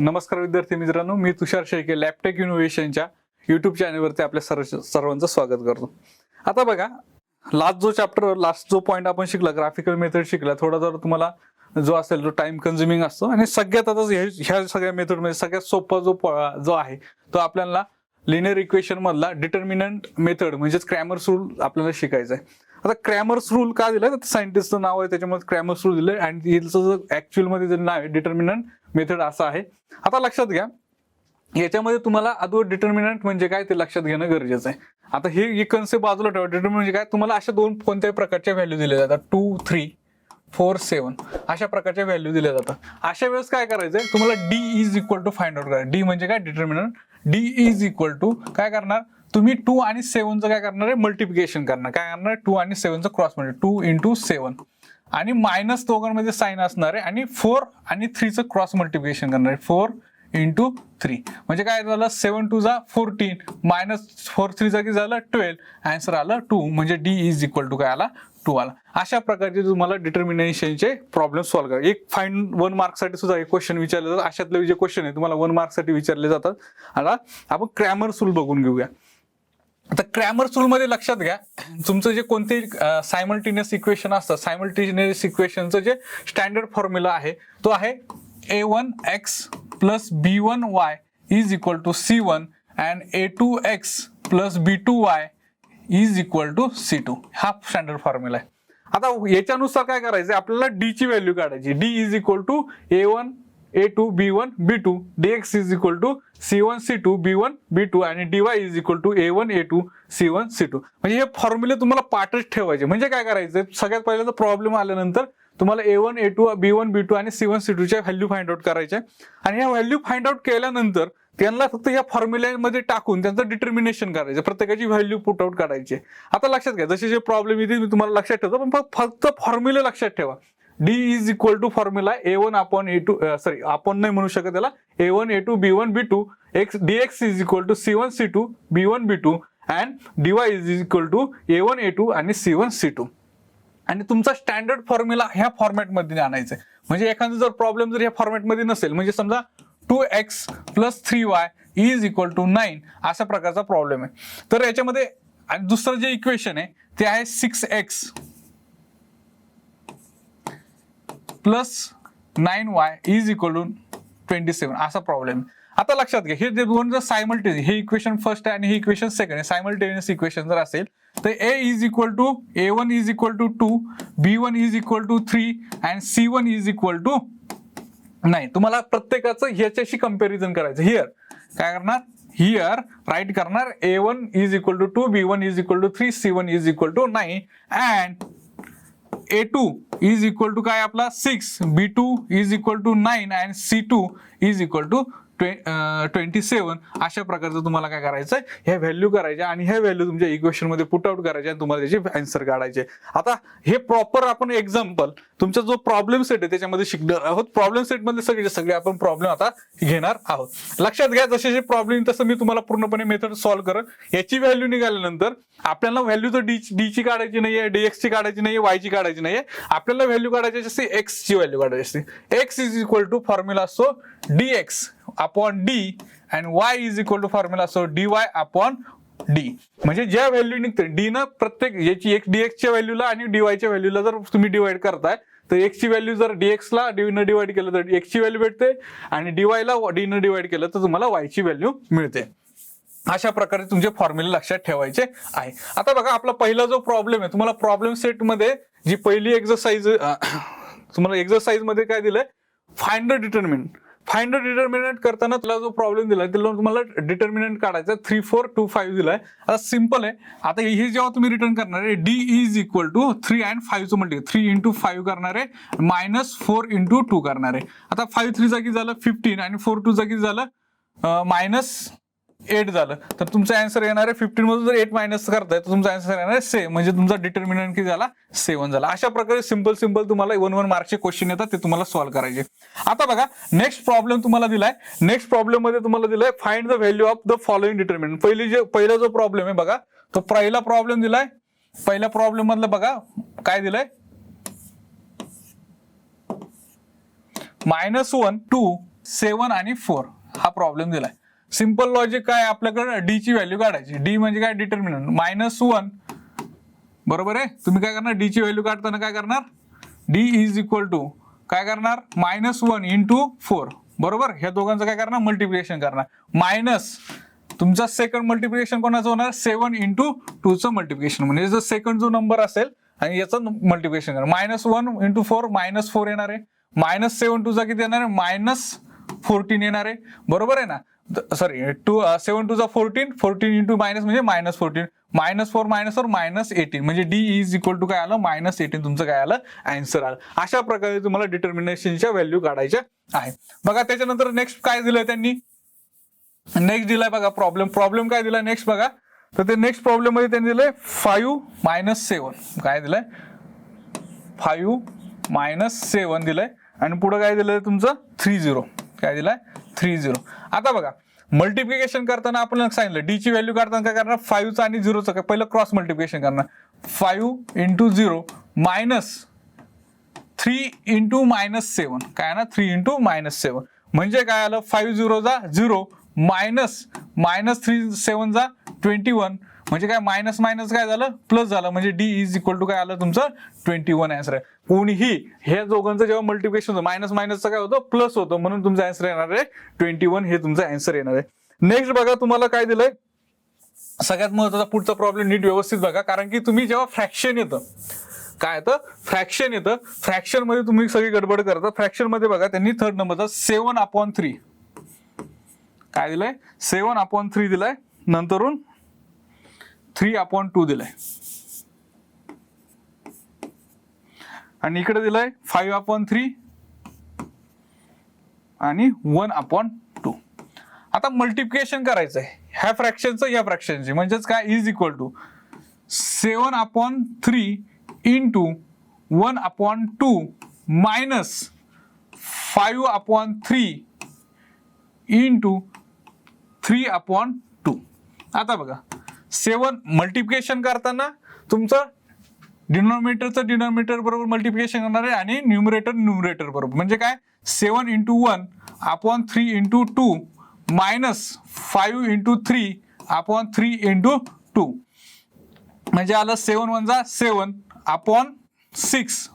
नमस्कार विद्यार्थी मित्रांनो, मी तुषार शेळके लॅबटेक इनोव्हेशनच्या युट्यूब चॅनलवरती आपल्या सर्वांचं स्वागत करतो. आता बघा, लास्ट जो पॉईंट आपण शिकला, ग्राफिकल मेथड शिकला, थोडा जर तुम्हाला जो असेल तो टाइम कन्झ्युमिंग असतो आणि सगळ्यात आता ह्या सगळ्या मेथडमध्ये सगळ्यात सोपा जो आहे तो आपल्याला लिनियर इक्वेशन मधला डिटर्मिनंट मेथड म्हणजेच क्रॅमर्स रूल आपल्याला शिकायचा आहे. आता क्रॅमर्स रूल का दिलाय, तर सायंटिस्टचं नाव आहे त्याच्यामध्ये क्रॅमर्स रूल दिलंय आणि याचं जो ऍक्च्युअल मध्ये जे नाव आहे डिटर्मिनंट मेथड असं आहे. आता लक्षात घ्या, याच्यामध्ये तुम्हाला अगोदर डिटर्मिनंट म्हणजे काय ते लक्षात घेणं गरजेचं आहे. आता ही कन्सेप्ट बाजूला ठेवा. डिटर्मिनंट म्हणजे काय, तुम्हाला अशा दोन कोणत्याही प्रकारच्या व्हॅल्यू दिल्या जातात, 2, 3, 4, 7 अशा प्रकारच्या व्हॅल्यू दिल्या जातात. अशा वेळेस काय करायचंय, तुम्हाला D is equal to find out करा. डी म्हणजे काय, determinant. D is equal to काय करणार तुम्ही, 2 आणि 7चं काय करणार आहे, मल्टिप्लिकेशन करणार. काय करणार, 2 आणि 7चं क्रॉस म्हणजे 2 into 7 आणि मायनस दोघांमध्ये साइन असणार आहे आणि 4 आणि 3चं क्रॉस मल्टिप्लिकेशन करणार आहे. 4 into 3 म्हणजे काय झालं, 7 2 जा 14 मायनस 4 3 जा की झालं 12. आन्सर आलं 2. म्हणजे डी इज इक्वल टू काय आला, 2 आला. अशा प्रकारचे तुम्हाला डिटर्मिनेशनचे प्रॉब्लेम सॉल्व्ह करा. एक फाइंड 1 मार्क साठी सुद्धा एक क्वेश्चन विचारले जातात. अशातले जे क्वेश्चन आहे तुम्हाला 1 मार्क साठी विचारले जातात. आता आपण क्रॅमर्स रूल बघून घेऊया. आता क्रॅमर्स रूल मध्ये लक्षात घ्या, तुमचं जे कोणते सायमल्टेनियस इक्वेशन असतं, सायमल्टेनियस इक्वेशनचं जे स्टँडर्ड फॉर्म्युला आहे तो आहे a1x plus b1y is equal to c1 and a2x plus b2y is equal to c2. हा स्टँडर्ड फॉर्म्युला आहे. आता याच्यानुसार काय करायचं, आपल्याला डी ची व्हॅल्यू काढायची. D is equal to a1 a2 b1 b2 dx is equal to c1 c2 b1 b2 आणि dy is equal to a1 a2 c1 c2. म्हणजे हे फॉर्म्युले तुम्हाला पाठच ठेवायचे. म्हणजे काय करायचं, सगळ्यात पहिल्यांदा प्रॉब्लेम आल्यानंतर तुम्हाला a1 a2 b1 b2 आणि c1 c2 च्या व्हॅल्यू फाइंड आउट करायच्या आणि ह्या व्हॅल्यू फाइंड आउट केल्यानंतर त्यांना फक्त या फॉर्म्युल्यामध्ये टाकून त्यांचं डिटर्मिनेशन करायचं, प्रत्येकाची व्हॅल्यू पुट आउट करायची. आता लक्षात घ्या, जसे जे प्रॉब्लेम येतील मी तुम्हाला लक्षात ठेवतो, पण फक्त फॉर्म्युला लक्षात ठेवा. D is equal to formula a1 upon a2, sorry आपण नाही म्हणू शकत त्याला, a1 a2 b1 b2 dx is equal to c1 c2 b1 b2 and dy is equal to a1 a2 आणि c1 c2. आणि तुमचा स्टँडर्ड फॉर्म्युला ह्या फॉर्मॅटमध्ये आणायचा आहे. म्हणजे एखादा जर प्रॉब्लेम जर ह्या फॉर्मॅटमध्ये नसेल, म्हणजे समजा 2x plus 3y is equal to 9 अशा प्रकारचा प्रॉब्लेम आहे, तर याच्यामध्ये आणि दुसरं जे इक्वेशन आहे ते आहे 6x plus 9y is equal to 27 असा प्रॉब्लेम आहे. आता लक्षात घ्या, हे जे दोन जर सायमल्टेनियस, हे इक्वेशन फर्स्ट आहे आणि हे इक्वेशन सेकंड आहे, सायमल्टेनियस इक्वेशन जर असेल तर a is equal to a1 is equal to 2 b1 is equal to 3 and c1 is equal to 9. तुम्हाला प्रत्येकाचं ह्याच्याशी कंपॅरिझन करायचं. हिअर काय करणार, हिअर राईट करणार a1 is equal to 2 b1 is equal to 3 c1 is equal to 9 and a2 is equal to काय आपला 6 b2 is equal to 9 and c2 is equal to 27. अशा प्रकारचं तुम्हाला काय करायचं, ह्या व्हॅल्यू करायच्या आणि ह्या व्हॅल्यू तुमच्या इक्वेशन मध्ये पुट आउट करायच्या आणि तुम्हाला त्याचे आन्सर काढायचे. आता हे प्रॉपर आपण एक्झाम्पल तुमचा जो प्रॉब्लेम सेट आहे त्याच्यामध्ये शिकणार आहोत. प्रॉब्लेम सेट मध्ये सगळे आपण प्रॉब्लेम आता घेणार आहोत. लक्षात घ्या, जसे जे प्रॉब्लेम तसं मी तुम्हाला पूर्णपणे मेथड सॉल्व्ह करत. याची व्हॅल्यू निघाल्यानंतर आपल्याला व्हॅल्यू तर डी ची काढायची नाहीये, dx ची काढायची नाहीये, y ची काढायची नाहीये. आपल्याला व्हॅल्यू काढायची असते x ची व्हॅल्यू काढायची असते. x is equal to formula असतो dx upon d and y is equal to formula असतो dy अपॉन d. म्हणजे ज्या व्हॅल्यू निघते d न प्रत्येक याची एक dx च्या व्हॅल्यूला आणि dy च्या व्हॅल्यूला जर तुम्ही डिवाइड करताय तर x ची व्हॅल्यू जर dx ला d न डिवाइड केलं तर x ची व्हॅल्यू भेटते आणि dy ला d न डिवाइड केलं तर तुम्हाला y ची व्हॅल्यू मिळते. अशा प्रकारे तुमचे फॉर्म्युले लक्षात ठेवायचे आहे. आता बघा, आपला पहिला जो प्रॉब्लेम आहे, तुम्हाला प्रॉब्लेम सेट मध्ये जी पहिली एक्सरसाइज तुम्हाला एक्सरसाइज मध्ये काय दिलंय, find the determinant. Find the determinant करताना तुला जो प्रॉब्लेम दिलाय त्याला तुम्हाला डिटर्मिनंट काढायचा 3 4 2 5 दिलाय. आता सिंपल आहे. आता हे जेव्हा तुम्ही रिटर्न करणार आहे, D is equal to 3 and 5 चं मल्टिप्लिकेशन 3 into 5 करणार आहे मायनस 4 into 2 करणार आहे. आता 5 3 जागी झालं 15 आणि 4 2 जागी झालं मायनस 8 झालं, तर तुमचा आन्सर येणार आहे 15 मधून जर 8 मायनस करताय तर तुमचा आन्सर येणार आहे 7. म्हणजे तुमचा डिटर्मिनंट किती झाला, 7 झाला. अशा प्रकारे सिंपल तुम्हाला 1 मार्कचे क्वेश्चन येतात, ते तुम्हाला सॉल्व्ह करायचे. आता बघा, नेक्स्ट प्रॉब्लेम तुम्हाला दिलाय. नेक्स्ट प्रॉब्लेम मध्ये तुम्हाला दिलाय find the value of the following determinant. पहिला जो प्रॉब्लेम आहे बघा, तो पहिला प्रॉब्लेम दिलाय. पहिल्या प्रॉब्लेम मधलं बघा काय दिलंय, -1 2 7 आणि 4 हा प्रॉब्लेम दिलाय. सिंपल लॉजिक काय आपल्याकडे डी ची व्हॅल्यू काढायची. डी म्हणजे काय डिटर्मिनंट -1 बरोबर आहे. तुम्ही काय करणार डी ची व्हॅल्यू काढताना काय करणार डी इज इक्वल टू काय करणार -1 इंटू 4 बरोबर. ह्या दोघांचं काय करणार मल्टिप्लिकेशन करणार मायनस तुमचा सेकंड मल्टिप्लिकेशन कोणाचं होणार 7 इंटू 2 चं मल्टिप्लिकेशन म्हणजे जर सेकंड जो नंबर असेल आणि याचं मल्टिप्लिकेशन करणार -1 इंटू 4 -4 येणार आहे. -7 2 चा किती येणार आहे -14 येणार आहे बरोबर आहे ना. सॉरी 7 2 चा 14 इंटू मायनस म्हणजे -14 -4 -18 म्हणजे डी इज इक्वल टू काय आलं -18 तुमचं काय आलं आन्सर आलं. अशा प्रकारे तुम्हाला डिटर्मिनेशनच्या व्हॅल्यू काढायच्या आहे. बघा त्याच्यानंतर नेक्स्ट काय दिलंय त्यांनी नेक्स्ट दिलाय बघा प्रॉब्लेम काय दिलाय नेक्स्ट बघा. तर ते नेक्स्ट प्रॉब्लेम मध्ये त्यांनी दिलंय 5 - 7 काय दिलंय 5 - 7 दिलंय आणि पुढे काय दिलंय तुमचं 30 काय दिलंय 30. आता बघा मल्टिप्लिकेशन करताना आपण सांगितलं डी ची व्हॅल्यू काढताना काय करणार 5 चा आणि 0 चा पहिलं क्रॉस मल्टिप्लिकेशन करणार 5 इंटू 0 मायनस 3 इंटू -7 काय ना 3 इंटू -7 म्हणजे काय आलं 5 0 चा 0 मायनस -3 7 चा 21 म्हणजे काय मायनस काय झालं प्लस झालं म्हणजे डी इज इक्वल टू काय आलं तुमचं 21 आन्सर आहे. कोणीही हे दोघांचं जेव्हा मल्टिप्लिकेशन होतं मायनसचं काय होतं प्लस होतं म्हणून तुमचं आन्सर येणार आहे 21 हे तुमचं आन्सर येणार आहे. नेक्स्ट बघा तुम्हाला काय दिलंय सगळ्यात महत्त्वाचा पुढचा प्रॉब्लेम नीट व्यवस्थित बघा कारण की तुम्ही जेव्हा फ्रॅक्शन येतं काय येतं फ्रॅक्शन येतं फ्रॅक्शन मध्ये तुम्ही सगळी गडबड करता. फ्रॅक्शन मध्ये बघा त्यांनी थर्ड नंबरचा 7/3 काय दिलंय 7/3 दिलाय नंतरून 3/2 दिलाय आणि इकडे दिलाय 5/3 आणि 1/2. आता मल्टिप्लिकेशन करायचंय ह्या फ्रॅक्शनचं या फ्रॅक्शनची म्हणजेच काय is equal to 7/3 into 1/2 minus 5/3 into 3/2. आता बघा 7 मल्टिप्लिकेशन करताना तुमचं डिनॉमिनेटर बरोबर मल्टिप्लिकेशन करणार आहे आणि न्यूमरेटर बरोबर म्हणजे काय 7 into 1/3 into 2 minus 5 into 3/3 into 2 म्हणजे आलं 7 1 जा 7/6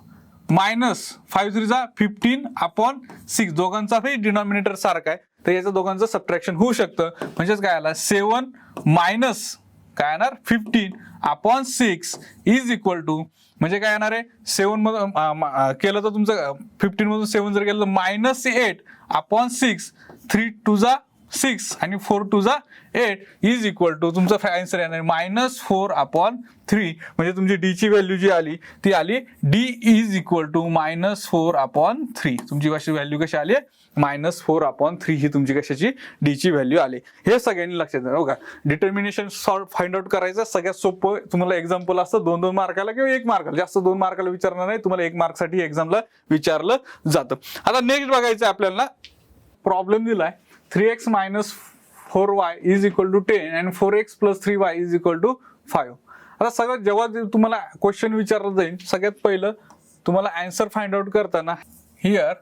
मायनस 5 3 जा 15/6 दोघांचाही डिनॉमिनेटर सारखा आहे तर याचं दोघांचं सबट्रॅक्शन होऊ शकतं म्हणजेच काय आलं 7 मायनस काय येणार 15/6 इज इक्वल टू म्हणजे काय येणार आहे 7 मधून केलं तर तुमचं 15 मधून 7 जर गेलं तर -8/6 3 2 जा 6 आणि 4 2 जा 8 इज इक्वल टू तुमचं आन्सर येणार -4/3 म्हणजे तुमची डी ची व्हॅल्यू जी आली ती आली डी इज इक्वल टू -4/3 तुमची व्हॅल्यू कशी आली -4/3 ही तुमची कशाची डी ची व्हॅल्यू आली. हे सगळ्यांनी लक्षात घ्या बघा. डिटर्मिनेशन फाइंड आउट करायचं सगळ्यात सोपं तुम्हाला एक्झाम्पल असतं 2-2 मार्काला किंवा 1 मार्काला जास्त 2 मार्काला विचारणार नाही तुम्हाला 1 मार्कसाठी एक्झामला विचारलं जातं. आता नेक्स्ट बघायचं आपल्याला प्रॉब्लेम दिलाय 3x - 4y is equal to 10 आणि 4x + 3y is equal to 5. आता सगळ्यात जेव्हा तुम्हाला क्वेश्चन विचारलं जाईल सगळ्यात पहिलं तुम्हाला आन्सर फाइंड आउट करताना हिअर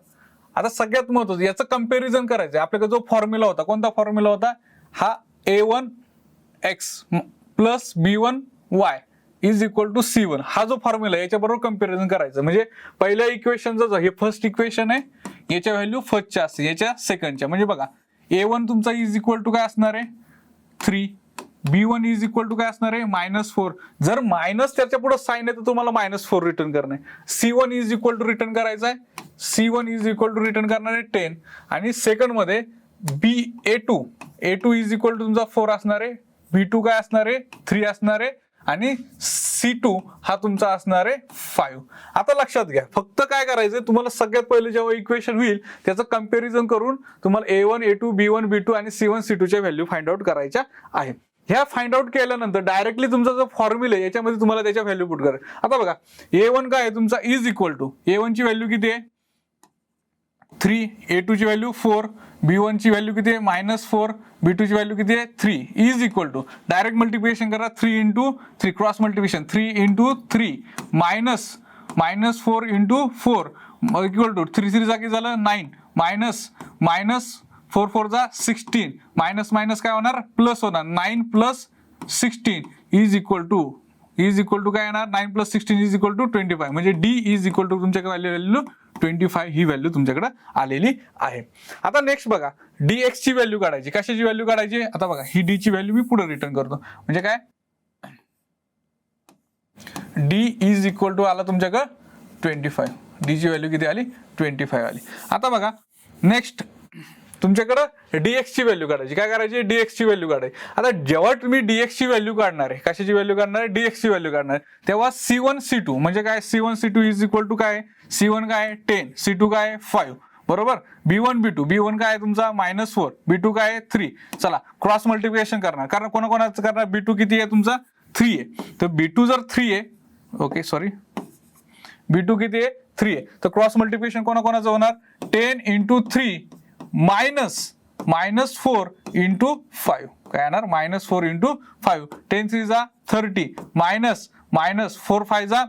आता सगळ्यात महत्त्वाचं याचं कंपॅरिझन करायचं आपल्याकडे जो फॉर्म्युला होता कोणता फॉर्म्युला होता हा a1x plus b1y is equal to c1 हा जो फॉर्म्युला याच्याबरोबर कंपॅरिझन करायचं म्हणजे पहिल्या इक्वेशनचं हे फर्स्ट इक्वेशन आहे याच्या व्हॅल्यू फर्स्टच्या असते याच्या सेकंडच्या म्हणजे बघा a1 तुमचा इज इक्वल टू काय असणार आहे 3 b1 इज इक्वल टू काय असणार आहे -4 जर मायनस त्याच्या पुढे साइन आहे तर तुम्हाला -4 रिटर्न करणार आहे. c1 is equal to return करायचं आहे c1 is equal to return करणार आहे 10 आणि सेकंड मध्ये a2 इज इक्वल टू तुमचा 4 असणार आहे b2 काय असणार आहे 3 असणार आहे आणि c2 हा तुमचा असणार आहे 5. आता लक्षात घ्या फक्त काय करायचंय तुम्हाला सगळ्यात पहिले जेव्हा इक्वेशन होईल त्याचं कंपॅरिझन करून तुम्हाला a1 a2 b1 b2 आणि c1 c2 च्या व्हॅल्यू फाइंड आउट करायच्या आहेत. ह्या फाइंड आउट केल्यानंतर डायरेक्टली तुमचा जो फॉर्म्युला आहे याच्यामध्ये तुम्हाला त्याच्या व्हॅल्यू पुट करा. आता बघा a1 काय आहे तुमचा इज इक्वल टू a1 ची व्हॅल्यू किती आहे 3 a2 ची व्हॅल्यू 4 b1 ची व्हॅल्यू किती आहे -4 b2 ची व्हॅल्यू किती आहे 3 is equal to direct multiplication करा 3 into 3 cross multiplication 3 into 3 -4 into 4 equal to 3 3 जागी झालं 9 मायनस मायनस 4 4 जा 16 मायनस मायनस काय होणार प्लस होणार 9 प्लस 16 इज इक्वल टू काय येणार 9 प्लस 16 इज इक्वल टू 25 म्हणजे डी इज इक्वल टू तुमच्याकडे व्हॅल्यू 25 ही व्हॅल्यू तुमच्याकडे आलेली आहे. आता नेक्स्ट बघा dx ची व्हॅल्यू काढायची. कशाची व्हॅल्यू काढायची आता बघा ही डी ची व्हॅल्यू मी पुढे रिटर्न करतो म्हणजे काय डी इज इक्वल टू आला तुमच्याकडे 25. डी ची व्हॅल्यू किती आली 25 आली. आता बघा नेक्स्ट तुमच्याकडे dx ची व्हॅल्यू काढायची. काय करायची dx ची व्हॅल्यू काढायची. आता जेव्हा तुम्ही dx ची व्हॅल्यू काढणार आहे कशाची व्हॅल्यू काढणार आहे dx ची व्हॅल्यू काढणार आहे तेव्हा c1 c2 म्हणजे काय c1 c2 is equal to काय c1 काय 10 c2 काय 5 बरोबर. b1 b2 b1 काय तुमचा -4 b2 काय 3. चला क्रॉस मल्टिप्लिकेशन करणार कारण कोणाकोणाचं करणार b2 किती आहे तुमचा 3 आहे तर b2 जर 3 आहे ओके सॉरी b2 किती आहे 3 आहे तर क्रॉस मल्टिप्लिकेशन कोणाकोणाचं होणार 10 into 3 मायनस 4 into 5 काय येणार -4 into 5 10 3 जा 30 मायनस 4 5 जा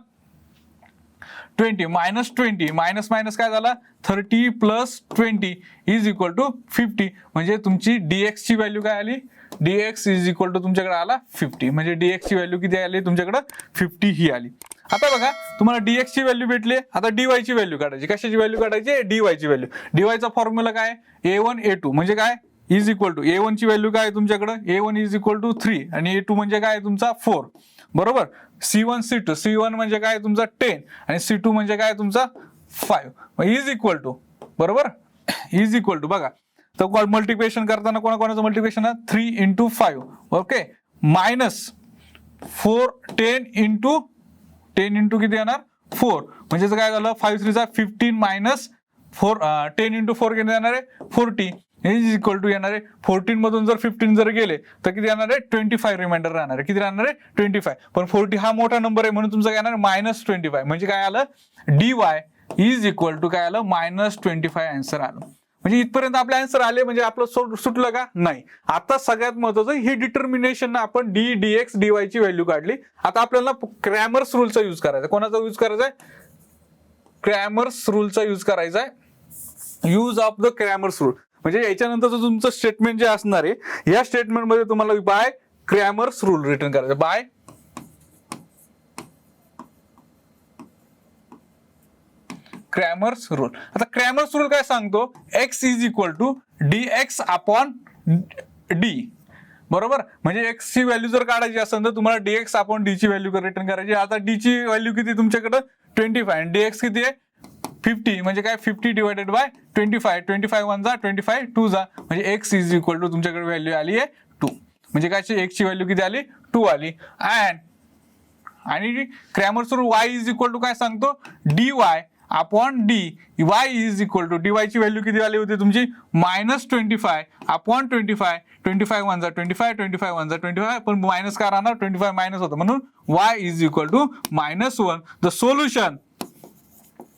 20 -20 मायनस मायनस काय झाला 30 प्लस 20 इज इक्वल टू 50 म्हणजे तुमची dx ची व्हॅल्यू काय आली dx इज इक्वल टू तुमच्याकडे आला 50 म्हणजे dx ची व्हॅल्यू किती आली तुमच्याकडे 50 ही आली. आता बघा तुम्हाला dx ची व्हॅल्यू भेटली आता dy ची व्हॅल्यू काढायची. कशाची व्हॅल्यू काढायची dy ची व्हॅल्यू. dy चा फॉर्म्युला काय a1 a2 म्हणजे काय इज इक्वल टू a1 ची व्हॅल्यू काय तुमच्याकडे a1 इज इक्वल टू 3 आणि a2 म्हणजे काय तुमचा 4 बरोबर. c1 c1 म्हणजे काय तुमचा 10 आणि c2 म्हणजे काय तुमचा 5 इज इक्वल टू बरोबर इज इक्वल टू बघा तर मल्टिप्लिकेशन करताना कोणाकोणाचं multiplication 3 into 5 okay minus 4 10 into किती येणार 4 म्हणजे काय झालं 5 3 जा 15 मायनस 4 10 into 4 किती येणार आहे 40 इज इक्वल टू येणार आहे 14 मधून जर 15 जर गेले तर किती येणार आहे 25 रिमाइंडर राहणार आहे. किती राहणार आहे 25 पण 40 हा मोठा नंबर आहे म्हणून तुमचं काय येणार -25 म्हणजे काय आलं dy इज इक्वल टू काय आलं -25 आन्सर आलं. म्हणजे इथपर्यंत आपले आन्सर आले म्हणजे आपलं सुटलं का नाही. आता सगळ्यात महत्वाचं हे डिटर्मिनेशन आपण dx dy ची व्हॅल्यू काढली. आता आपल्याला क्रॅमर्स रूलचा यूज करायचा. कोणाचा यूज करायचा आहे क्रॅमर्स रूलचा यूज करायचा आहे. Use of the Cramer's rule म्हणजे याच्यानंतरचं तुमचं स्टेटमेंट जे असणार आहे या स्टेटमेंट मध्ये तुम्हाला बाय क्रॅमर्स रूल रिटर्न करायचं. By Cramer's rule. आता क्रॅमर्स रूल काय सांगतो x is equal to dx upon d बरोबर. म्हणजे x ची व्हॅल्यू जर काढायची असेल तर तुम्हाला dx अपॉन d ची व्हॅल्यू रिटर्न करायची. आता d ची व्हॅल्यू किती तुमच्याकडे 25 आणि dx किती आहे 50 म्हणजे काय 50 डिवायडेड बाय 25 1 जा 25 2 जा म्हणजे x इज इक्वल टू तुमच्याकडे व्हॅल्यू आली आहे 2 म्हणजे काय x ची व्हॅल्यू किती आली 2 आली. आणि Cramer's rule y is equal to काय सांगतो dy upon d y is equal to dy ची व्हॅल्यू किती आली होती तुमची -25 अपॉन 25 1 जा 25 1 जा 25 पण मायनस का राहणार 25 मायनस होतं म्हणून y is equal to -1. The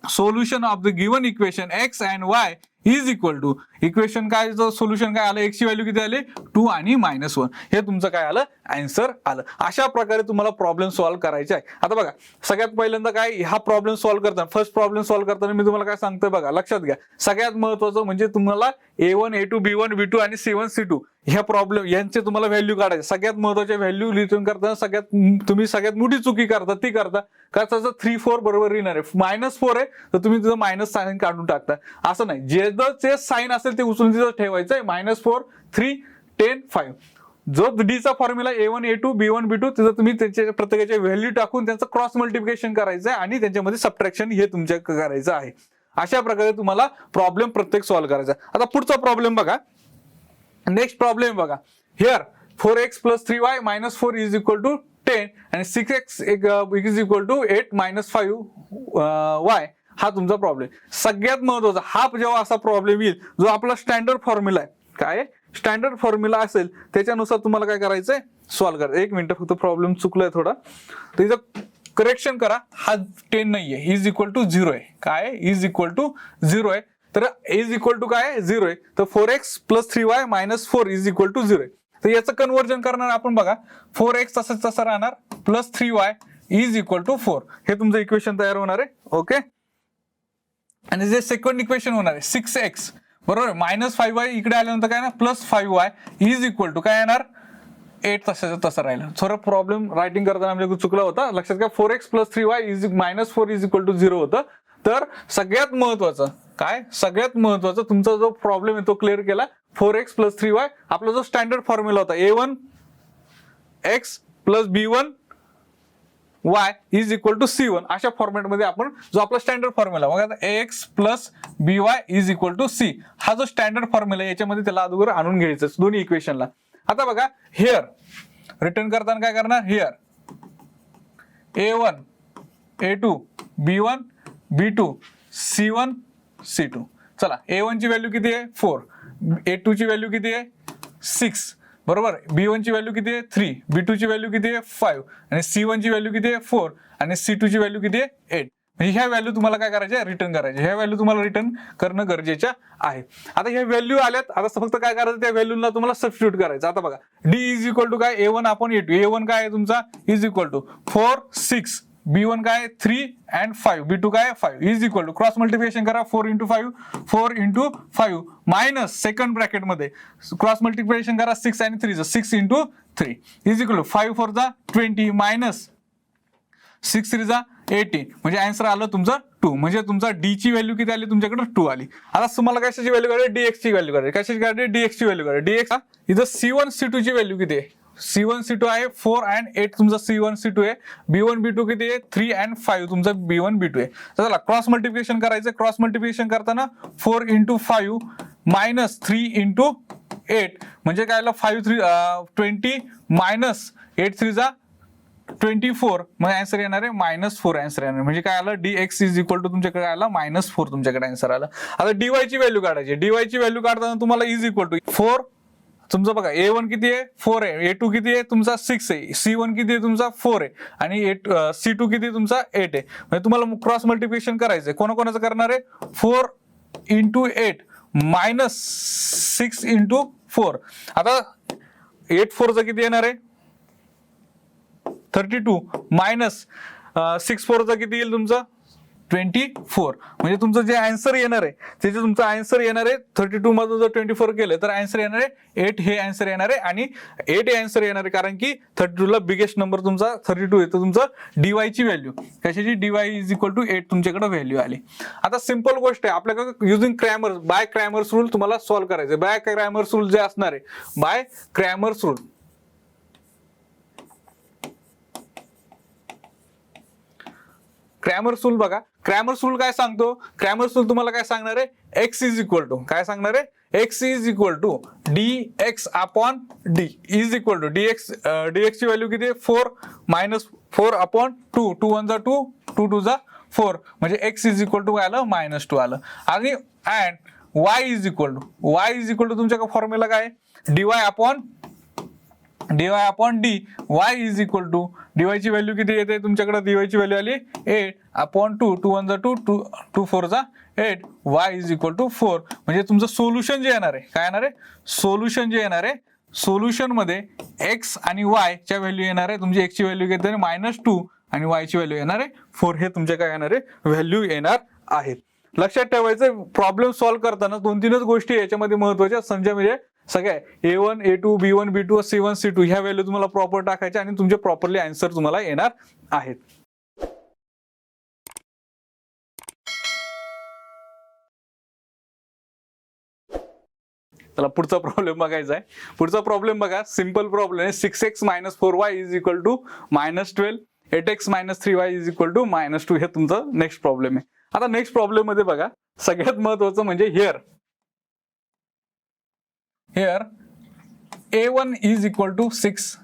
solution of the given equation x and y is equal to equation काय सोल्युशन काय आलं x ची व्हॅल्यू किती आली 2 आणि -1 हे तुमचं काय आलं आन्सर आलं. अशा प्रकारे तुम्हाला प्रॉब्लेम सॉल्व्ह करायचे आहे. आता बघा सगळ्यात पहिल्यांदा काय हा प्रॉब्लेम सॉल्व्ह करताना फर्स्ट प्रॉब्लेम सॉल्व्ह करताना मी तुम्हाला काय सांगतोय बघा लक्षात घ्या. सगळ्यात महत्वाचं म्हणजे तुम्हाला a1 a2 b1 b2 आणि c1 c2 ह्या प्रॉब्लेम यांचे तुम्हाला व्हॅल्यू काढायचे. सगळ्यात महत्वाचे व्हॅल्यू रिटर्न करताना तुम्ही सगळ्यात मोठी चुकी करता ती करता का त्याचं 3 4 बरोबर येणार आहे -4 आहे तर तुम्ही तिथं मायनस साइन काढून टाकता. असं नाही जे साइन असेल ते उचलून तिथं ठेवायचंय -4 3 10 5 जो डी चा formula a1 a2 b1 b2 तिथं तुम्ही त्याच्या प्रत्येकाचे व्हॅल्यू टाकून त्यांचं क्रॉस मल्टिप्लिकेशन करायचं आहे आणि त्यांच्यामध्ये सबट्रॅक्शन हे तुमच्या करायचं आहे. अशा प्रकारे तुम्हाला प्रॉब्लेम प्रत्येक सॉल्व्ह करायचा. आता पुढचा प्रॉब्लेम बघा. नेक्स्ट प्रॉब्लेम बघा here 4x + 3y - 4 is equal to 10 आणि 6x is equal to 8 - 5y हा तुमचा प्रॉब्लेम. सगळ्यात महत्वाचा हा जेव्हा असा प्रॉब्लेम येईल जो आपला स्टँडर्ड फॉर्म्युला आहे काय स्टँडर्ड फॉर्म्युला असेल त्याच्यानुसार तुम्हाला काय करायचंय सॉल्व्ह करायचं. एक मिनिट फक्त प्रॉब्लेम चुकलाय थोडा तर इथं करेक्शन करा. हा 10 नाहीये इज इक्वल टू 0 आहे. काय इज इक्वल टू 0 आहे तर इज इक्वल टू काय 0 आहे तर 4x + 3y - 4 is equal to 0 आहे. तर याचं कन्व्हर्जन करणार आपण बघा 4x तसं राहणार plus 3y is equal to 4 हे तुमचं इक्वेशन तयार होणार आहे. ओके आणि जे सेकंड इक्वेशन होणार आहे 6x बरोबर, -5y इकडे आल्यानंतर काय ना +5y इज इक्वल टू काय येणार 8 तसं राहिलं. थोडं प्रॉब्लेम रायटिंग करताना म्हणजे चुकला होता, लक्षात घ्या. 4x + 3y is -4 is equal to 0 होतं. तर सगळ्यात महत्वाचं तुमचा जो प्रॉब्लेम आहे तो क्लिअर केला. 4x + 3y आपला जो स्टँडर्ड फॉर्म्युला होता a1 x + b1 y is equal to c1, अशा फॉर्मॅटमध्ये आपण जो आपला स्टँडर्ड फॉर्म्युला बघा ax + by is equal to c, हा जो स्टँडर्ड फॉर्म्युला याच्यामध्ये त्याला अगोदर आणून घ्यायचं दोन्ही इक्वेशनला. आता बघा हिअर रिटर्न करताना काय करणार, here a1 a2 b1 b2 c1 c2. चला a1 ची व्हॅल्यू किती आहे 4, a2 ची व्हॅल्यू किती आहे 6 बरोबर, b1 ची व्हॅल्यू किती आहे 3, b2 ची व्हॅल्यू किती आहे 5 आणि c1 ची व्हॅल्यू किती आहे 4 आणि c2 ची व्हॅल्यू किती आहे 8. म्हणजे ह्या व्हॅल्यू तुम्हाला काय करायचे रिटर्न करायचे, ह्या व्हॅल्यू तुम्हाला रिटर्न करणं गरजेचं आहे. आता ह्या व्हॅल्यू आल्यात, आता फक्त काय करायचं त्या व्हॅल्यूला तुम्हाला सबस्टिट्यूट करायचं. आता बघा d इज इक्वल टू काय a1/a2, a1 काय आहे तुमचा इज इक्वल टू 4 6, b1 काय 3 and 5, b2 काय 5 is equal to cross multiplication करा 4 × 5 4 × 5 मायनस सेकंड ब्रॅकेट मध्ये क्रॉस मल्टिप्लिकेशन करा 6 आणि 3 6 × 3 इज इक्वल टू 5 4 जा 20 मायनस 6 3 जा 18, म्हणजे आन्सर आलं तुमचं 2. म्हणजे तुमचा d ची व्हॅल्यू किती आली तुमच्याकडे 2 आली. आता तुम्हाला कशाची व्हॅल्यू काढायची, dx ची व्हॅल्यू काढायची. कशाची काढायची, dx ची व्हॅल्यू काढायची. dx इथं c1 c2 ची व्हॅल्यू किती आहे, c1 c2 आहे 4 and 8 तुमचा c1 c2 आहे, b1 b2 किती आहे 3 and 5 तुमचा b1 b2 आहे. तर चला क्रॉस मल्टिप्लिकेशन करायचं. क्रॉस मल्टिप्लिकेशन करताना 4 × 5 मायनस 3 × 8 म्हणजे काय आलं 5 3 20 मायनस 8 3 जा 24, मग आन्सर येणार आहे -4 आन्सर येणार. म्हणजे काय आलं dx इज इक्वल टू तुमच्याकडे आला -4 तुमच्याकडे आन्सर आला. आता dy ची व्हॅल्यू काढायची. dy ची व्हॅल्यू काढताना तुम्हाला इज इक्वल टू 4 तुमचं बघा a1 किती आहे 4 आहे, a2 किती आहे तुमचा 6 आहे, c1 किती आहे तुमचा 4 आहे आणि c2 किती आहे तुमचा 8 आहे. म्हणजे तुम्हाला क्रॉस मल्टिप्लिकेशन करायचंय. कोणाकोणाचं करणार आहे 4 × 8 मायनस 6 × 4. आता 8 4 चा किती येणार आहे 32 मायनस 6 4 चा किती येईल तुमचं 24. म्हणजे तुमचं जे आन्सर येणार आहे त्याचे तुमचं आन्सर येणार आहे 32 मधून जर 24 केलं तर आन्सर येणार आहे 8 हे आन्सर येणार आहे. आणि 8 हे आन्सर येणार आहे कारण की 32 ला बिगेस्ट नंबर तुमचा 32 येतो. तुमचं dy ची व्हॅल्यू कशाची dy इज इक्वल टू 8 तुमच्याकडे व्हॅल्यू आली. आता सिंपल गोष्ट आहे आपल्याकडे using Cramer by Cramer's rule तुम्हाला सॉल्व्ह करायचं. बाय क्रॅमर्स रूल जे असणार आहे by Cramer's rule Cramer's rule बघा. क्रॅमर्स रूल काय सांगतो, क्रॅमर्स रूल तुम्हाला काय सांगणार आहे x इज इक्वल टू काय सांगणार आहे x is equal to dx/d is equal to dx ची व्हॅल्यू किती आहे 4 मायनस 4/2 2 1 जा 2 2 2 जा 4 म्हणजे x इज इक्वल टू काय आलं -2 आलं. आणि and y is equal to तुमच्याकडे फॉर्म्युला काय dy/d y is equal to dy ची व्हॅल्यू किती येते तुमच्याकडे dy ची व्हॅल्यू आली 8/2 2 1 जा 2 2 4 जा 8 y इज इक्वल टू 4. म्हणजे तुमचं सोल्युशन जे येणार आहे काय येणार आहे सोल्युशन जे येणार आहे सोल्युशन मध्ये x आणि y च्या व्हॅल्यू येणार आहे. तुमची x ची व्हॅल्यू किती आहे -2 आणि y ची व्हॅल्यू येणार आहे 4. हे तुमच्या काय येणार आहे व्हॅल्यू येणार आहेत. लक्षात ठेवायचं प्रॉब्लेम सॉल्व्ह करताना 2-3च गोष्टी याच्यामध्ये महत्वाच्या समजा. म्हणजे सगळ्या a1 a2 b1 b2 c1 c2 ह्या व्हॅल्यू तुम्हाला प्रॉपर टाकायच्या आणि तुमचे प्रॉपरली आन्सर तुम्हाला येणार आहेत. चला पुढचा प्रॉब्लेम बघायचा आहे. पुढचा प्रॉब्लेम बघा सिंपल प्रॉब्लेम आहे 6x - 4y is equal to -12 8x - 3y is equal to -2 हे तुमचं नेक्स्ट प्रॉब्लेम आहे. आता नेक्स्ट प्रॉब्लेम मध्ये बघा सगळ्यात महत्वाचं म्हणजे here a1 is equal to 6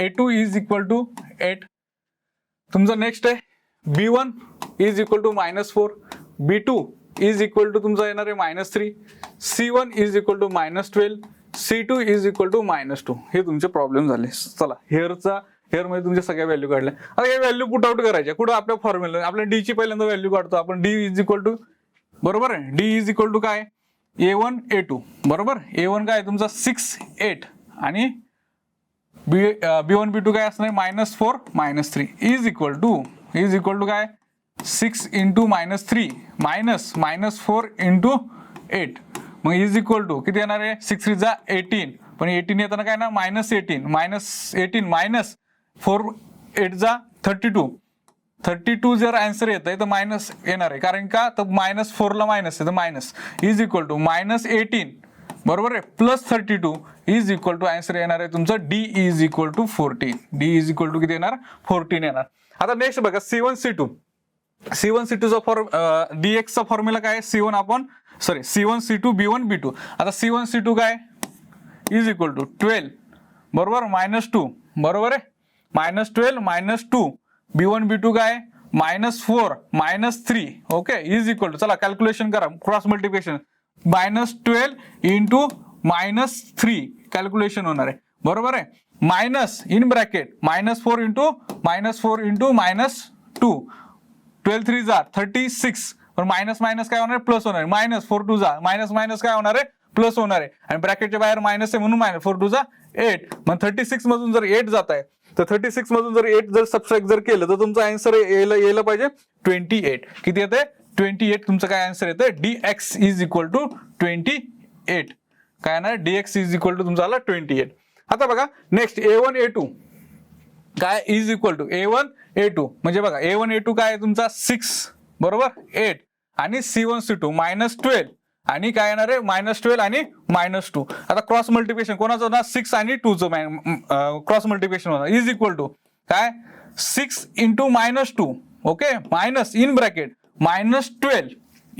a2 is equal to 8 तुमचं नेक्स्ट आहे b1 is equal to -4 b2 is equal to तुमचं येणार आहे -3 c1 is equal to -12 c2 is equal to -2 हे तुमचे प्रॉब्लेम झाले. चला हेअर मध्ये तुमच्या सगळ्या व्हॅल्यू काढल्या. आता हे व्हॅल्यू पुट आउट करायच्या कुठं आपल्या फॉर्म्युला आपल्या डी ची पहिल्यांदा व्हॅल्यू काढतो आपण d इज इक्वल टू बरोबर आहे d इज इक्वल टू काय a1 a2 बरोबर. a1 काय तुमचा 6 8 आणि b1 b2 काय असणार -4 -3 इज इक्वल टू काय 6 इंटू -3 -4 इंटू 8 मग इज इक्वल टू किती येणार आहे 6 3 जा 18 पण 18 येताना काय ना -18 मायनस 4 8 जा 32 जर आन्सर येत आहे तर मायनस येणार आहे कारण का तर -4 ला मायनस आहे तर मायनस इज इक्वल टू -18 बरोबर आहे +32 इज इक्वल टू आन्सर येणार आहे तुमचं D is equal to 14 D is equal to किती येणार 14 येणार. आता नेक्स्ट बघा C1 C2 चा dx चा फॉर्म्युला काय C1 C2 B1 B2 आता C1 C2 काय इज इक्वल टू 12 बरोबर -2 बरोबर आहे -12 -2 B1 B2 काय -4 -3 ओके इज इक्वल टू चला कॅल्क्युलेशन करा क्रॉस मल्टिप्लिकेशन -12 इंटू -3 कॅल्क्युलेशन होणार आहे बरोबर आहे मायनस इन ब्रॅकेट -4 इंटू -2 12 3 जा 36 पण मायनस काय होणार आहे प्लस होणार आहे -4 2 जा मायनस काय होणार आहे प्लस होणार आहे आणि ब्रॅकेटच्या बाहेर मायनस आहे म्हणून -4 2 जा 8 मग 36 मधून जर 8 जात आहे तर 36 मधून जर 8 जर सबट्रॅक्ट जर केलं तर तुमचा आन्सर यायला पाहिजे 28 किती येते 28 तुमचं काय आन्सर येतं dx इज इक्वल टू 28 काय ना dx इज इक्वल टू तुमचा आला 28. आता बघा नेक्स्ट A1 A2 काय is equal to A1 A2 म्हणजे बघा A1 A2 काय आहे तुमचा 6 बरोबर 8 आणि C1 C2 -12 आणि काय येणार आहे -12 आणि -2 आता क्रॉस मल्टिप्लिकेशन कोणाचं होणार 6 आणि 2 चं क्रॉस मल्टिप्लिकेशन होणार इज इक्वल टू काय 6 into -2 okay minus in bracket -12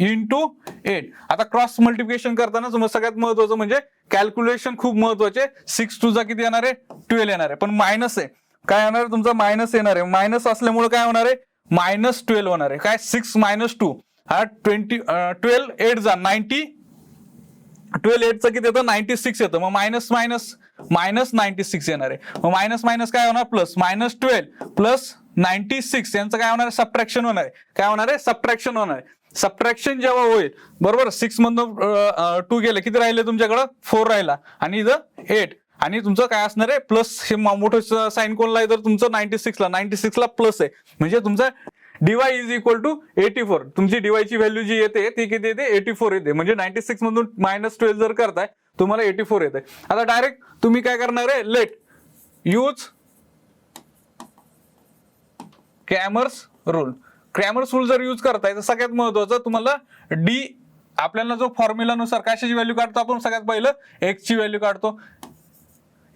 into 8 आता क्रॉस मल्टिप्लिकेशन करताना सगळ्यात महत्वाचं म्हणजे कॅल्क्युलेशन खूप महत्वाचे 6 2 चा किती येणार आहे 12 येणार आहे पण मायनस आहे काय येणार आहे तुमचा मायनस येणार आहे मायनस असल्यामुळे काय होणार आहे -12 होणार आहे काय 6 -2 हा 12 8 जा 90 12 8 चं किती येतं 96 येतं मग मायनस 96 येणार आहे मग मायनस काय होणार प्लस -12 प्लस 96 यांचं काय होणार आहे सबट्रॅक्शन होणार आहे काय होणार आहे सबट्रॅक्शन होणार आहे सबट्रॅक्शन जेव्हा होईल बरोबर 6 मधून 2 गेले किती राहिले तुमच्याकडे 4 राहिला आणि इथं 8 आणि तुमचं काय असणार आहे प्लस हे मोठं साइन कोणला आहे तर तुमचं 96 ला प्लस आहे म्हणजे तुमचं dy इज इक्वल टू 84 तुमची dy ची व्हॅल्यू जी येते ती किती येते 84 येते म्हणजे 96 मधून -12 जर करताय तुम्हाला 84 येते. आता डायरेक्ट तुम्ही काय करणार आहे लेट यूज क्रॅमर्स रूल जर यूज करताय तर सगळ्यात महत्वाचं तुम्हाला डी आपल्याला जो फॉर्म्युलानुसार कशाची व्हॅल्यू काढतो आपण सगळ्यात पहिलं x ची व्हॅल्यू काढतो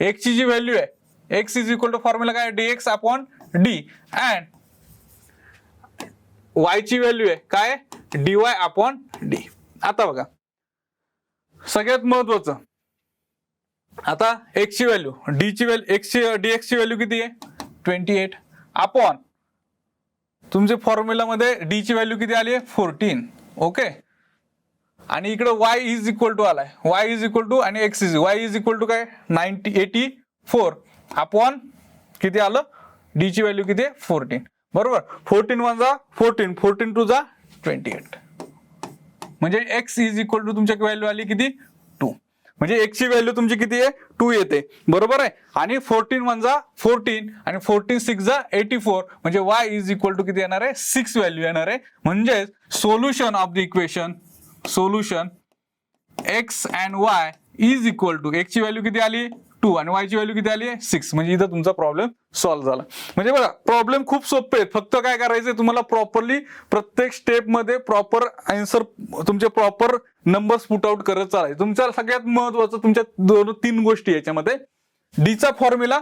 x ची जी व्हॅल्यू आहे x is equal to formula काय dx upon d and y ची व्हॅल्यू आहे काय dy अपॉन d. आता बघा सगळ्यात महत्वाचं आता x ची व्हॅल्यू d ची व्हॅल्यू dx ची व्हॅल्यू किती आहे 28 अपॉन तुमच्या फॉर्म्युला मध्ये d ची व्हॅल्यू किती आली आहे 14 ओके आणि इकडे y इज इक्वल टू आलाय y इज इक्वल टू आणि y इज इक्वल टू काय 84 अपॉन किती आलं d ची व्हॅल्यू किती आहे 14 बरोबर 14 1 जा 14 2 जा 28 म्हणजे x इज इक्वल टू तुमच्या व्हॅल्यू आली किती 2 म्हणजे x ची व्हॅल्यू तुमची किती आहे 2 येते बरोबर आहे आणि 14 1 जा 14 आणि 14 6 जा 84 म्हणजे y इज इक्वल टू किती येणार आहे 6 व्हॅल्यू येणार आहे म्हणजे solution of the equation solution x and y is equal to x ची व्हॅल्यू किती आली 2 आणि y ची व्हॅल्यू किती आली 6 म्हणजे इथं तुमचा प्रॉब्लेम सॉल्व्ह झाला. म्हणजे बघा प्रॉब्लेम खूप सोपे आहेत फक्त काय करायचंय तुम्हाला प्रॉपरली प्रत्येक स्टेप मध्ये प्रॉपर आन्सर तुमचे प्रॉपर नंबर्स पुट आउट करत चालायचे. तुमच्या सगळ्यात महत्वाचं तुमच्या 2-3 गोष्टी याच्यामध्ये डी चा formula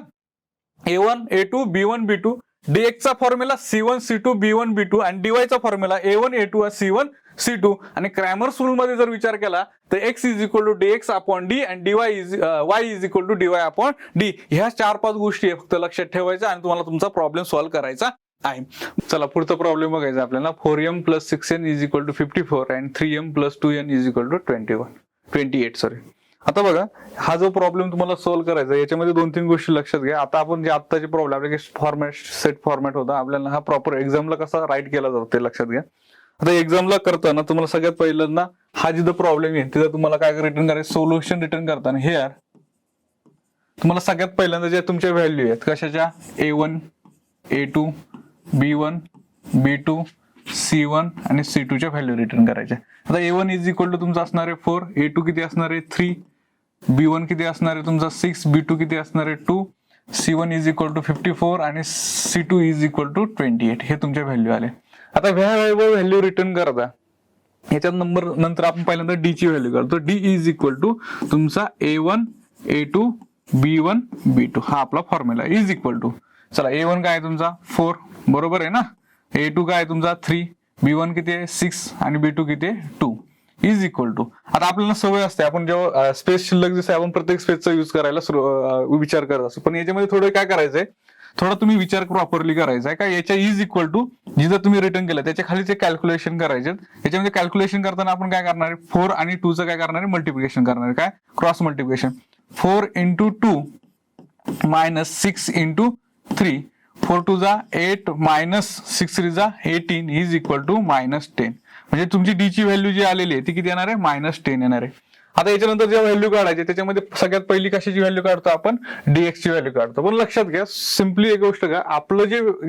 A1 A2 B1 B2 dx चा formula C1 C2 B1 B2 आणि dy चा formula A1 A2 C1 C2 आणि क्रॅमर्स रूल मध्ये जर विचार केला तर x is equal to dx upon d आणि y is equal to dy upon d ह्या 4-5 गोष्टी फक्त लक्षात ठेवायच्या आणि तुम्हाला तुमचा प्रॉब्लेम सॉल्व्ह करायचा आहे. चला पुढचा प्रॉब्लेम बघायचा आपल्याला 4m + 6n is equal to 54 आणि 3m + 2n is equal to 28 sorry. आता बघा हा जो प्रॉब्लेम तुम्हाला सॉल्व्ह करायचा याच्यामध्ये 2-3 गोष्टी लक्षात घ्या. आता आपण जे आत्ताचे प्रॉब्लेम आपले फॉर्मॅट सेट फॉर्मॅट होता आपल्याला हा प्रॉपर एक्झामला कसा राईट केला जातो ते लक्षात घ्या. आता एक्झामला करताना तुम्हाला सगळ्यात पहिल्यांदा हा जिथं प्रॉब्लेम आहे तिथं तुम्हाला काय रिटर्न करायचं सोल्युशन रिटर्न करताना हेअर तुम्हाला सगळ्यात पहिल्यांदा जे तुमच्या व्हॅल्यू आहेत कशाच्या A1 A2 B1 B2 C1 आणि C2 च्या व्हॅल्यू रिटर्न करायच्या. आता A1 इज इक्वल टू तुमचा असणार आहे 4, A2 किती असणार आहे 3, B1 किती असणार आहे तुमचा 6, B2 किती असणार आहे 2, C1 इज इक्वल टू 54 आणि C2 इज इक्वल टू 28. हे तुमच्या व्हॅल्यू आले. आता व्हॅल्यू रिटर्न करता याच्यात नंतर आपण पहिल्यांदा डी ची व्हॅल्यू काढतो. डी इज इक्वल टू तुमचा A1 A2 B1 B2 हा आपला फॉर्म्युला इज इक्वल टू. चला A1 काय आहे तुमचा 4 बरोबर आहे ना, A2 काय आहे तुमचा 3, B1 किती आहे 6 आणि B2 किती आहे 2 इज इक्वल टू. आता आपल्याला सवय असते आपण जेव्हा स्पेस शिल्लक दिसते आपण प्रत्येक स्पेसचा युज करायला विचार करत असतो. पण याच्यामध्ये थोडं काय करायचंय, थोडा तुम्ही विचार प्रॉपरली करायचा आहे. काय याच्या इज इक्वल टू जिथं तुम्ही रिटर्न केलं त्याच्या खालीचे कॅल्क्युलेशन करायचे. याच्यामध्ये कॅल्क्युलेशन करताना आपण काय करणार आहे 4 आणि 2 चं काय करणार आहे मल्टिप्लिकेशन करणार आहे. काय cross multiplication 4 into 2 minus 6 into 3, 4 2 जा 8 minus 6 3 जा 18 is equal to -10. म्हणजे तुमची डी ची व्हॅल्यू जी आलेली आहे ती किती येणार आहे -10 येणार आहे. आता याच्यानंतर जेव्हा व्हॅल्यू काढायची त्याच्यामध्ये सगळ्यात पहिली कशाची व्हॅल्यू काढतो आपण dx ची व्हॅल्यू काढतो. पण लक्षात घ्या सिम्पली एक गोष्ट का आपलं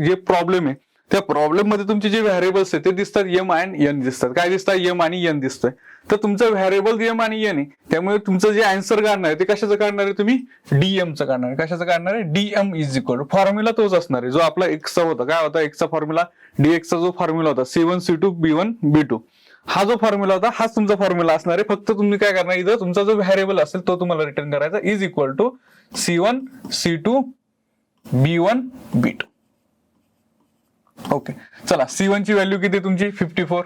जे प्रॉब्लेम आहे त्या प्रॉब्लेम मध्ये तुमचे जे व्हॅरिएबल्स आहेत ते दिसतात m आणि n दिसतात. काय दिसतात m आणि n दिसतंय. तर तुमचं व्हॅरिएबल m आणि n आहे त्यामुळे तुमचं जे आन्सर काढणार आहे ते कशाचं काढणार आहे तुम्ही dm चं काढणार आहे. कशाचं काढणार आहे dm is equal to formula तोच असणार आहे जो आपला x चा होता. काय होता x चा फॉर्म्युला dx चा जो फॉर्म्युला होता C1 C2 B1 B2 हा जो फॉर्म्युला होता हाच तुमचा फॉर्म्युला असणार आहे. फक्त तुम्ही काय करणार इथं तुमचा जो व्हॅरिएबल असेल तो तुम्हाला रिटर्न करायचा is equal to C1 C2 B1 B2. Okay चला C1 ची व्हॅल्यू किती तुमची 54,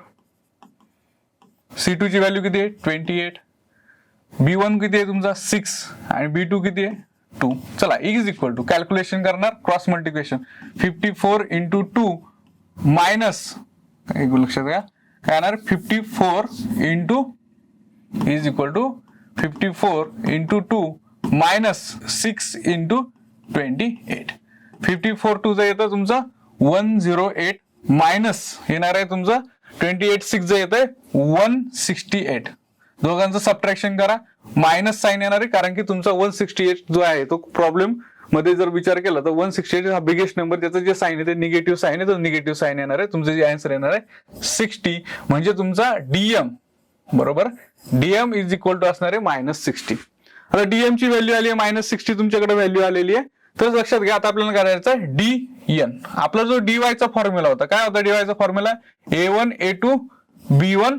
C2 ची व्हॅल्यू किती आहे 28, B1 किती आहे तुमचा 6 आणि B2 किती आहे 2. चला इज इक्वल टू कॅल्क्युलेशन करणार क्रॉस मल्टिप्लिकेशन 54 into 2 मायनस एक लक्षात घ्या काय येणार 54 into is equal to 54 into 2 minus 6 into 28. 54 2 चा येतं तुमचा 108 मायनस येणार आहे तुमचं 28 6 जे येत आहे 168. दोघांचं सबट्रॅक्शन करा मायनस साइन येणार आहे कारण की तुमचा 168 जो आहे तो प्रॉब्लेम मध्ये जर विचार केला तर 168 हा बिगेस्ट नंबर त्याचं जे साइन आहे ते निगेटिव्ह साइन आहे तर निगेटिव्ह साइन येणार आहे. तुमचं जे आन्सर येणार आहे 60 म्हणजे तुमचा डीएम बरोबर डीएम इज इक्वल टू असणार आहे -60. आता डीएम ची व्हॅल्यू आली आहे -60 तुमच्याकडे व्हॅल्यू आलेली आहे. तर लक्षात घ्या आता आपल्याला करायचा आहे dn. आपला जो dy चा फॉर्म्युला होता काय होता dy चा formula A1 A2 B1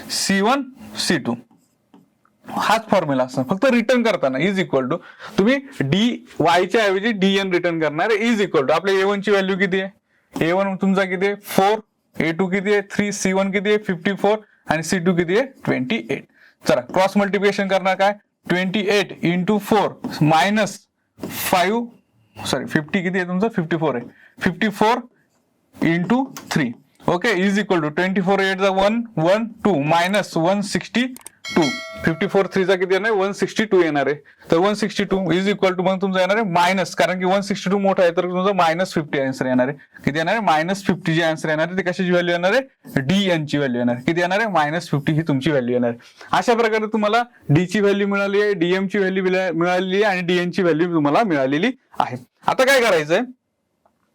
C1 C2 हाच फॉर्म्युला असणार. फक्त रिटर्न करताना इज इक्वल टू तुम्ही dy च्या ऐवजी dn रिटर्न करणार आहे इज इक्वल टू आपल्या A1 ची व्हॅल्यू किती आहे A1 तुमचा किती आहे 4, A2 किती आहे 3, C1 किती आहे 54 आणि C2 किती आहे 28. चला क्रॉस मल्टिप्लिकेशन करणार काय 28 into 4 मायनस 50 किती आहे तुमचं 54 आहे 54 into 3 okay is equal to 24 8 चा 1 1 2 मायनस 162 54 3 चा किती येणार 162 येणार आहे. तर 162 इज इक्वल टू मग तुमचा येणार आहे मायनस कारण की 162 मोठा आहे तर तुमचा -50 आन्सर येणार आहे. किती येणार आहे -50 जे आन्सर येणार आहे ते कशाची व्हॅल्यू येणार आहे dn ची व्हॅल्यू येणार आहे. किती येणार आहे -50 ही तुमची व्हॅल्यू येणार आहे. अशा प्रकारे तुम्हाला d ची व्हॅल्यू मिळाली आहे dm ची व्हॅल्यू मिळालेली आहे आणि dn ची व्हॅल्यू तुम्हाला मिळालेली आहे. आता काय करायचंय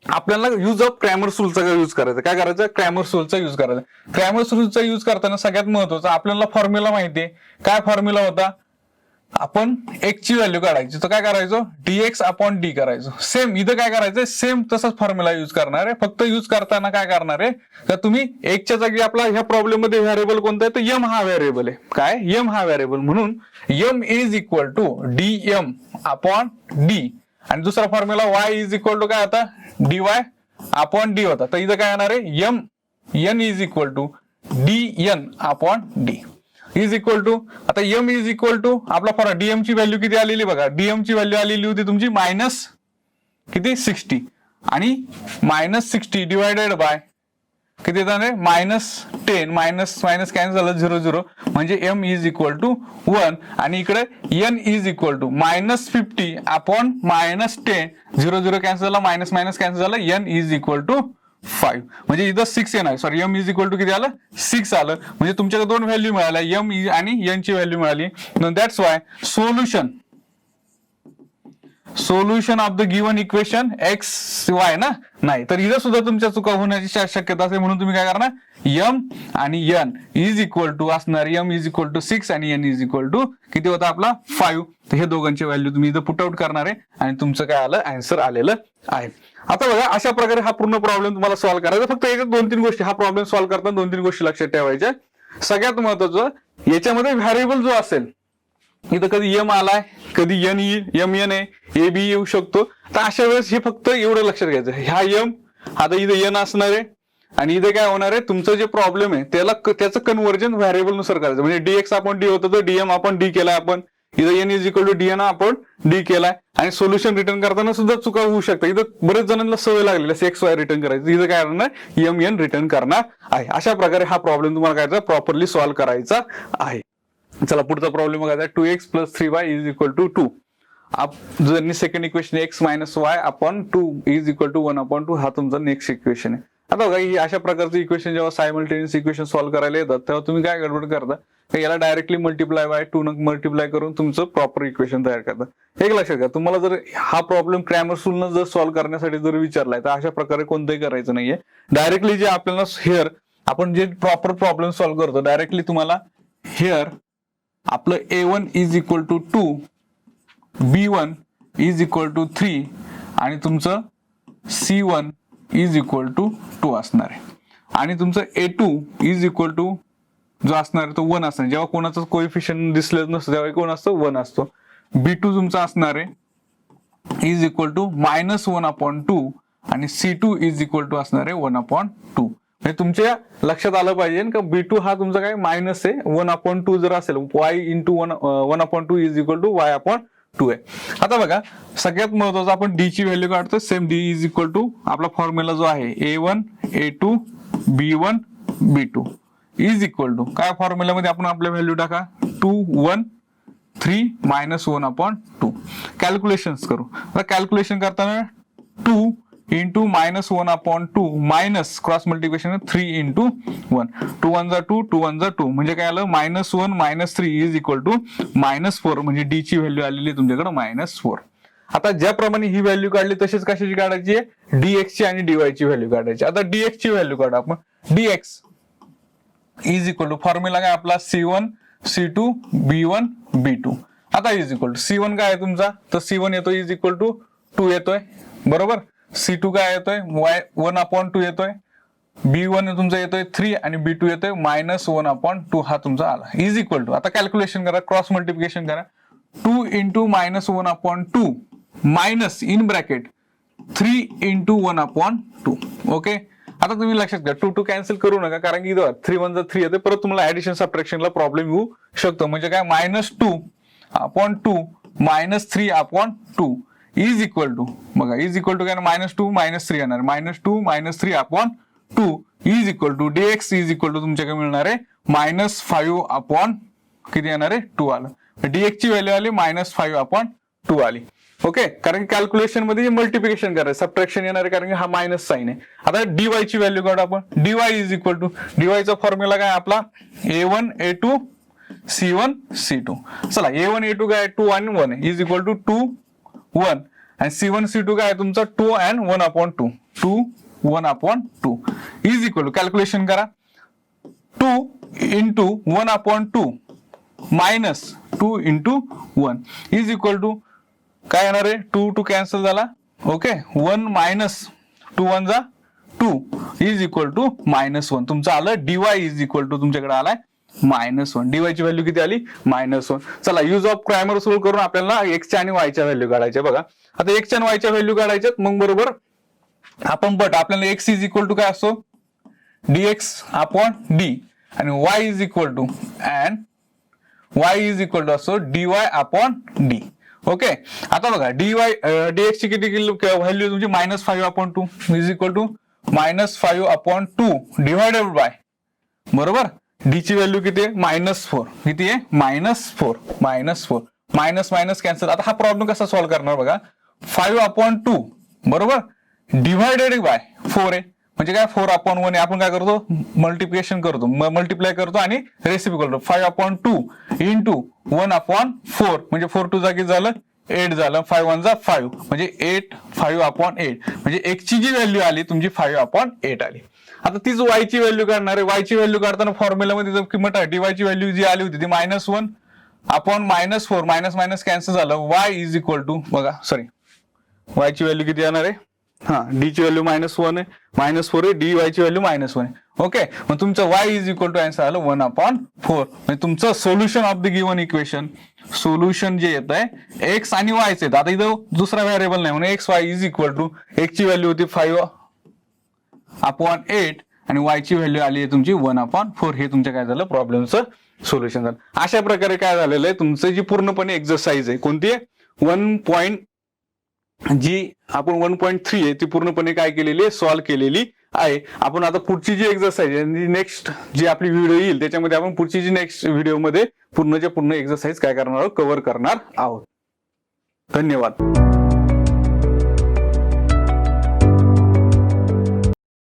आपल्याला यूज ऑफ क्रॅमर्स रूलचा यूज करायचा. काय करायचं क्रॅमर्स रूलचा यूज करायचा. क्रॅमर्स रूलचा यूज करताना सगळ्यात महत्वाचं आपल्याला फॉर्म्युला माहिती आहे. काय फॉर्म्युला होता आपण x ची व्हॅल्यू काढायची तर काय करायचो dx अपॉन d करायचो. सेम इथं काय करायचंय सेम तसाच फॉर्म्युला यूज करणार आहे. फक्त यूज करताना काय करणार आहे तर तुम्ही x च्या जागी आपला ह्या प्रॉब्लेम मध्ये व्हेरिएबल कोणता आहे तर m हा व्हेरिएबल आहे. काय m हा व्हेरिएबल म्हणून m is equal to dm upon d आणि दुसरा formula y is equal to काय आता dy अपॉन d होता. तर इथं काय येणार आहे n is equal to dn upon d is equal to आता m इज इक्वल टू आपला dm ची व्हॅल्यू किती आलेली बघा डीएम ची व्हॅल्यू आलेली होती तुमची मायनस किती 60 आणि -60 डिवायडेड बाय किती येणार -10 मायनस कॅन्सल झालं 0 0 म्हणजे m इज इक्वल टू 1 आणि इकडे n is equal to -50 upon -10 0 0 cancel झाला मायनस कॅन्सल झालं n इज इक्वल टू 5 म्हणजे इथं 6 येणार sorry m is equal to किती आलं 6 आलं. म्हणजे तुमच्याकडे दोन व्हॅल्यू मिळाल्या m आणि n ची व्हॅल्यू मिळाली. That's why solution solution of the given equation x Y ना, नाही तर इथं सुद्धा तुमच्या चुका होण्याची शक्यता असेल, म्हणून तुम्ही काय करणार एम आणि एन इज इक्वल टू असणार, एम इज इक्वल टू 6 आणि एन इज इक्वल टू किती होता आपला 5. तर हे दोघांची व्हॅल्यू तुम्ही इथं पुट आउट करणार आहे आणि तुमचं काय आलं आन्सर आलेलं आहे. आता बघा अशा प्रकारे हा पूर्ण प्रॉब्लेम तुम्हाला सॉल्व्ह करायचा. फक्त याच्यात 2-3 गोष्टी, हा प्रॉब्लेम सॉल्व्ह करताना 2-3 गोष्टी लक्षात ठेवायच्या. सगळ्यात महत्वाचं याच्यामध्ये व्हॅरिएबल जो असेल, इथं कधी एम आलाय, कधी एन येईल, एम एन आहे, ए बी येऊ शकतो. तर अशा वेळेस हे फक्त एवढं लक्षात घ्यायचं, ह्या एम आता इथं एन असणार आहे आणि इथे काय होणार आहे, तुमचं जे प्रॉब्लेम आहे त्याचं कन्व्हर्जन व्हॅरिएबल नुसार करायचं. म्हणजे डीएक्स आपण डी होतं तर डीएम आपण डी केलाय, आपण इथं N is equal to DN आपण डी केलाय. आणि सोल्युशन रिटर्न करताना सुद्धा चुका होऊ शकतात. इथं बरेच जणांना सवय लागलेली एक्स वाय रिटर्न करायचं, इथं काय करणार एम एन रिटर्न करणार आहे. अशा प्रकारे हा प्रॉब्लेम तुम्हाला काय प्रॉपरली सॉल्व्ह करायचा आहे. चला पुढचा प्रॉब्लेम बघायचा, 2x + 3y is equal to 2. जर second equation x - y upon 2 is equal to 1/2 हा तुमचा नेक्स्ट इक्वेशन आहे. आता बघा ही अशा प्रकारचं इक्वेशन जेव्हा सायमल्टेनियस इक्वेशन सॉल्व्ह करायला येतात तेव्हा तुम्ही काय गडबड करता, याला डायरेक्टली मल्टिप्लाय बाय 2 न मल्टिप्लाय करून तुमचं प्रॉपर इक्वेशन तयार करता. एक लक्षात घ्या, तुम्हाला जर हा प्रॉब्लेम क्रॅमर रूलनं जर सॉल्व्ह करण्यासाठी जर विचारलाय तर अशा प्रकारे कोणतंही करायचं नाहीये. डायरेक्टली जे आपल्याला हेअर आपण जे प्रॉपर प्रॉब्लेम सॉल्व्ह करतो, डायरेक्टली तुम्हाला हेअर आपलं A1 is equal to 2, B1 is equal to 3 आणि तुमचं C1 इज इक्वल टू 2 असणार आहे. आणि तुमचं A2 इज इक्वल टू जो असणार आहे तो 1 असणार. जेव्हा कोणाचं कोएफिशियंट दिसलं नसतं तेव्हा कोण असतं 1 असतो. B2 तुमचा असणार आहे इज इक्वल टू -1/2 आणि C2 इज इक्वल टू असणार आहे 1/2. म्हणजे तुमच्या लक्षात आलं पाहिजे का B2 हा तुमचा काय मायनस आहे, 1/2 जर असेल y into 1/2 is equal to y/2 आहे. आता बघा सगळ्यात महत्वाचं आपण d ची व्हॅल्यू काढतो. Same d is equal to आपला फॉर्म्युला जो आहे A1 A2 B1 B2 is equal to काय फॉर्म्युल्यामध्ये आपण आपल्या व्हॅल्यू टाका 2 1 3 -1/2. कॅल्क्युलेशन्स करू. आता कॅल्क्युलेशन करताना 2 into -1/2 minus cross multiplication 3 into 1, 2 1 जा 2 2 1 जा 2 म्हणजे काय आलं -1 - 3 इज इक्वल टू -4 म्हणजे डी ची व्हॅल्यू आलेली तुमच्याकडे -4. आता ज्याप्रमाणे ही व्हॅल्यू काढली तशीच कशाची काढायची आहे, dx ची आणि dy ची व्हॅल्यू काढायची. आता dx ची व्हॅल्यू काढा आपण. dx is equal to formula काय आपला C1 C2 B1 B2. आता इज इक्वल टू C1 काय आहे तुमचा, तर C1 येतोय इज इक्वल टू 2 येतोय बरोबर. C2 काय येतोय 1/2 येतोय. B1 तुमचा येतोय 3 आणि B2 येतोय -1/2 हा तुमचा आला इज इक्वल टू. आता कॅल्क्युलेशन करा, क्रॉस मल्टिप्लिकेशन करा. 2 into -1/2 minus in bracket 3 into 1/2. Okay. आता तुम्ही लक्षात घ्या 2 कॅन्सल करू नका, कारण की 3 1 3 येते, परत तुम्हाला ऍडिशन सबट्रॅक्शनला प्रॉब्लेम येऊ शकतो. म्हणजे काय -2/2 -3/2 इज इक्वल टू बघा इज इक्वल टू काय -2 -3 येणार, -2 -3/2 is equal to dx is equal to तुमच्याकडे मिळणार आहे -5 किती येणार आहे 2 आलं. dx ची व्हॅल्यू आली -5/2 आली. ओके. कारण की कॅल्क्युलेशन मध्ये मल्टिप्लिकेशन करायचं, सबट्रॅक्शन येणार आहे कारण की हा मायनस साइन आहे. आता dy ची व्हॅल्यू काढू आपण. dy is equal to dy चा फॉर्म्युला काय आपला A1 A2 C1 C2. चला A1 A2 काय 2 आणि 1 इज इक्वल टू 2 1 आणि C1 C2 काय आहे तुमचा 2 and 1/2 2 1/2 is equal to calculation करा 2 into 1/2 minus 2 into 1 is equal to काय येणार आहे 2 2 कॅन्सल झाला. ओके. 1 मायनस 2 1 जा 2 इज इक्वल टू -1 तुमचं आलं. dy इज इक्वल टू तुमच्याकडे आलाय -1. dy ची व्हॅल्यू किती आली -1. चला यूज ऑफ क्रॅमर रूल करून आपल्याला x आणि y च्या व्हॅल्यू काढायच्या. बघा आता x आणि y च्या व्हॅल्यू काढायच्यात, मग बरोबर आपण आपल्याला x इज इक्वल टू काय असतो dx/d आणि y इज इक्वल टू असतो dy/d. ओके. आता बघा dx ची किती व्हॅल्यू तुमची -5/2 is equal to -5/2 divided by बरोबर d ची व्हॅल्यू किती आहे -4 किती आहे -4 मायनस मायनस कॅन्सल. आता हा प्रॉब्लेम कसा सॉल्व्ह करणार बघा 5/2 बरोबर डिवायडेड बाय 4 आहे म्हणजे काय 4/1 आहे. आपण काय करतो मल्टिप्लिकेशन करतो, मल्टिप्लाय करतो आणि रेसिपी करतो 5/2 इंटू 1/4 म्हणजे 4 2 जागी झालं 8 झालं, 5 1 जा 5 म्हणजे 8 5/8 म्हणजे x ची जी व्हॅल्यू आली तुमची 5/8 आली. आता तीच y ची व्हॅल्यू काढणार आहे. y ची व्हॅल्यू काढताना फॉर्म्युलामध्ये जर किंमत आहे dy ची व्हॅल्यू जी आली होती ती -1/-4 मायनस मायनस कॅन्सल झालं. y इज इक्वल टू बघा सॉरी y ची व्हॅल्यू किती येणार आहे, d ची व्हॅल्यू -1 आहे, -4 आहे, dy ची व्हॅल्यू -1 आहे. ओके, मग तुमचं y is equal to answer आलं 1/4 म्हणजे तुमचं solution of the given equation, solution जे येत आहे x आणि y चे. आता इथं दुसरा व्हेरिएबल नाही म्हणून x y is equal to x ची व्हॅल्यू होती 5/8 आणि y ची व्हॅल्यू आली आहे तुमची 1/4. हे तुमच्या काय झालं प्रॉब्लेमचं सोल्युशन झालं. अशा प्रकारे काय झालेलं आहे तुमचं जी पूर्णपणे एक्सरसाइज आहे कोणती आहे 1. जी आपण 1.3 आहे ती पूर्णपणे काय केलेली आहे सॉल्व्ह केलेली आहे. आपण आता पुढची जी एक्सरसाइज आहे नेक्स्ट जी आपली व्हिडिओ येईल त्याच्यामध्ये आपण पुढची जी नेक्स्ट व्हिडिओमध्ये पूर्ण एक्सरसाइज काय करणार आहोत कव्हर करणार आहोत. धन्यवाद.